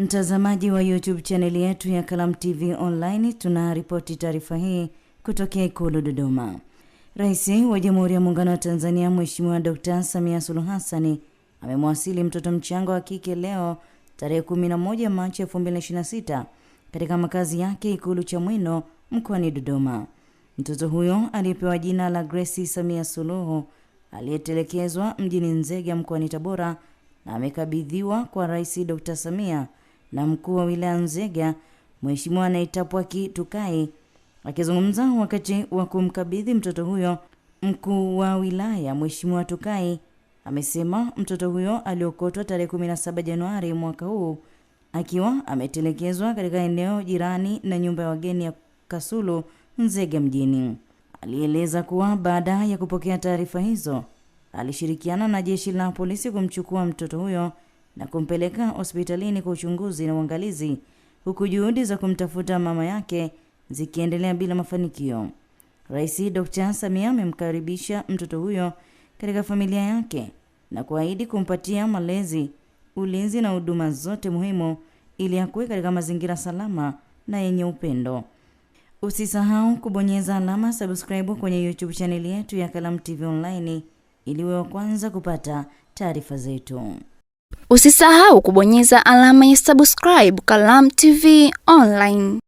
Mtazamaji wa YouTube chaneli yetu ya Kalamu TV Online, tunaripoti taarifa hii kutokea Ikulu Dodoma. Rais wa Jamhuri ya Muungano wa Tanzania Mheshimiwa Dr. Samia Suluhu Hassan amemwasili mtoto mchanga wa kike leo tarehe 11 Machi 2026 katika makazi yake Ikulu Chamwino mkoani Dodoma. Mtoto huyo alipewa jina la Grace Samia Suluhu aliyetelekezwa mjini Nzega mkoani Tabora na amekabidhiwa kwa Rais Dr. Samia na mkuu wa wilaya Nzega Mheshimiwa Naitapwaki Tukai. Akizungumza wakati wa kumkabidhi mtoto huyo, mkuu wa wilaya Mheshimiwa Tukai amesema mtoto huyo aliokotwa tarehe 17 Januari mwaka huu akiwa ametelekezwa katika eneo jirani na nyumba ya wageni ya Kasulu Nzega mjini. Alieleza kuwa baada ya kupokea taarifa hizo alishirikiana na jeshi la polisi kumchukua mtoto huyo na kumpeleka hospitalini kwa uchunguzi na uangalizi, huku juhudi za kumtafuta mama yake zikiendelea bila mafanikio. Rais Dr. Samia amemkaribisha mtoto huyo katika familia yake na kuahidi kumpatia malezi, ulinzi na huduma zote muhimu ili akue katika mazingira salama na yenye upendo. Usisahau kubonyeza alama subscribe kwenye YouTube channel yetu ya Kalamu TV Online ili uwe wa kwanza kupata taarifa zetu. Usisahau kubonyeza alama ya subscribe Kalamu TV Online.